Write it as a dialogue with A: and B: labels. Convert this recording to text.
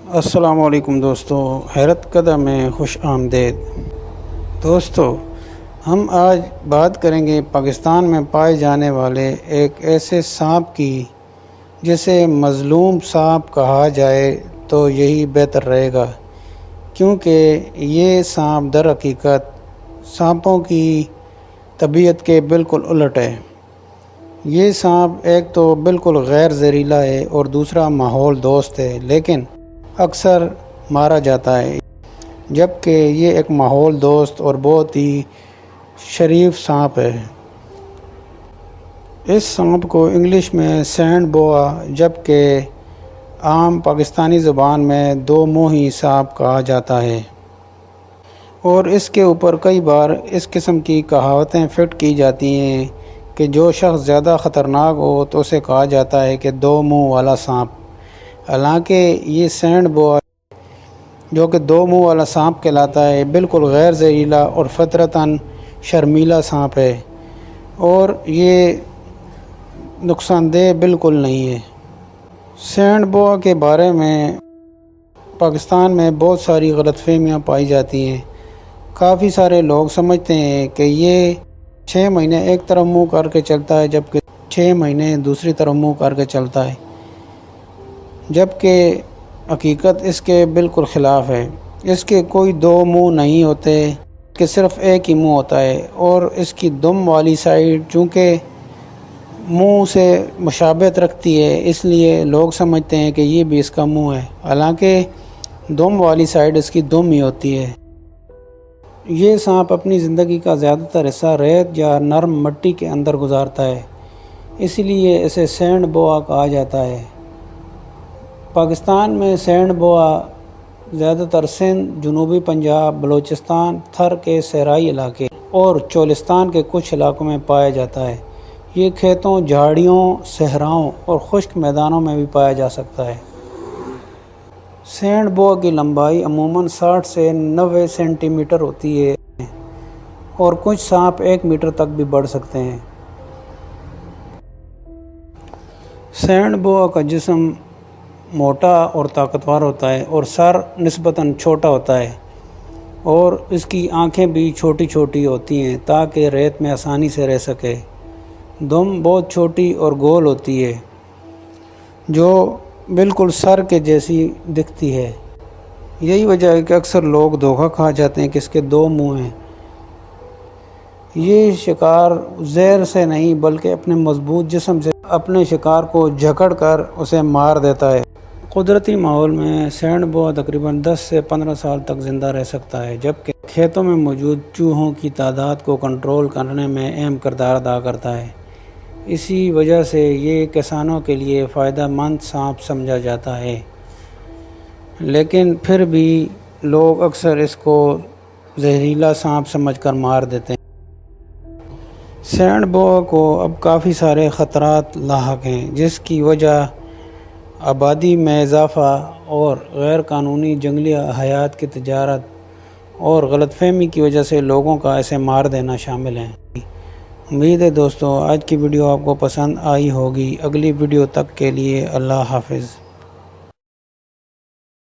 A: السلام علیکم دوستو، حیرت کدہ میں خوش آمدید۔ دوستو، ہم آج بات کریں گے پاکستان میں پائے جانے والے ایک ایسے سانپ کی جسے مظلوم سانپ کہا جائے تو یہی بہتر رہے گا، کیونکہ یہ سانپ در حقیقت سانپوں کی طبیعت کے بالکل الٹ ہے۔ یہ سانپ ایک تو بالکل غیر زہریلا ہے اور دوسرا ماحول دوست ہے، لیکن اکثر مارا جاتا ہے، جبکہ یہ ایک ماحول دوست اور بہت ہی شریف سانپ ہے۔ اس سانپ کو انگلش میں سینڈ بوا جبکہ عام پاکستانی زبان میں دو منہی سانپ کہا جاتا ہے، اور اس کے اوپر کئی بار اس قسم کی کہاوتیں فٹ کی جاتی ہیں کہ جو شخص زیادہ خطرناک ہو تو اسے کہا جاتا ہے کہ دو منہ والا سانپ۔ حالانکہ یہ سینڈ بوا جو کہ دو منہ والا سانپ کہلاتا ہے، بالکل غیر زہریلا اور فطرتاً شرمیلا سانپ ہے، اور یہ نقصان دہ بالکل نہیں ہے۔ سینڈ بوا کے بارے میں پاکستان میں بہت ساری غلط فہمیاں پائی جاتی ہیں۔ کافی سارے لوگ سمجھتے ہیں کہ یہ 6 مہینے ایک طرف منہ کر کے چلتا ہے، جبکہ 6 مہینے دوسری طرف منہ کر کے چلتا ہے، جبکہ حقیقت اس کے بالکل خلاف ہے۔ اس کے کوئی دو منہ نہیں ہوتے کہ صرف ایک ہی منہ ہوتا ہے، اور اس کی دم والی سائیڈ چونکہ منہ سے مشابہت رکھتی ہے، اس لیے لوگ سمجھتے ہیں کہ یہ بھی اس کا منہ ہے، حالانکہ دم والی سائیڈ اس کی دم ہی ہوتی ہے۔ یہ سانپ اپنی زندگی کا زیادہ تر حصہ ریت یا نرم مٹی کے اندر گزارتا ہے، اس لیے اسے سینڈ بوا کہا جاتا ہے۔ پاکستان میں سینڈ بوا زیادہ تر سندھ، جنوبی پنجاب، بلوچستان، تھر کے صحرائی علاقے اور چولستان کے کچھ علاقوں میں پایا جاتا ہے۔ یہ کھیتوں، جھاڑیوں، صحراؤں اور خشک میدانوں میں بھی پایا جا سکتا ہے۔ سینڈ بوا کی لمبائی عموماً 60 سے 90 سینٹی میٹر ہوتی ہے، اور کچھ سانپ 1 میٹر تک بھی بڑھ سکتے ہیں۔ سینڈ بوا کا جسم موٹا اور طاقتور ہوتا ہے، اور سر نسبتاً چھوٹا ہوتا ہے، اور اس کی آنکھیں بھی چھوٹی چھوٹی ہوتی ہیں تاکہ ریت میں آسانی سے رہ سکے۔ دم بہت چھوٹی اور گول ہوتی ہے، جو بالکل سر کے جیسی دکھتی ہے۔ یہی وجہ ہے کہ اکثر لوگ دھوکہ کھا جاتے ہیں کہ اس کے دو منہ ہیں۔ یہ شکار زہر سے نہیں بلکہ اپنے مضبوط جسم سے اپنے شکار کو جکڑ کر اسے مار دیتا ہے۔ قدرتی ماحول میں سینڈ بوا تقریباً 10 سے 15 سال تک زندہ رہ سکتا ہے، جبکہ کھیتوں میں موجود چوہوں کی تعداد کو کنٹرول کرنے میں اہم کردار ادا کرتا ہے۔ اسی وجہ سے یہ کسانوں کے لیے فائدہ مند سانپ سمجھا جاتا ہے، لیکن پھر بھی لوگ اکثر اس کو زہریلا سانپ سمجھ کر مار دیتے ہیں۔ سینڈ بوا کو اب کافی سارے خطرات لاحق ہیں، جس کی وجہ آبادی میں اضافہ اور غیر قانونی جنگلی حیات کی تجارت اور غلط فہمی کی وجہ سے لوگوں کا اسے مار دینا شامل ہیں۔ امید ہے دوستو آج کی ویڈیو آپ کو پسند آئی ہوگی۔ اگلی ویڈیو تک کے لیے اللہ حافظ۔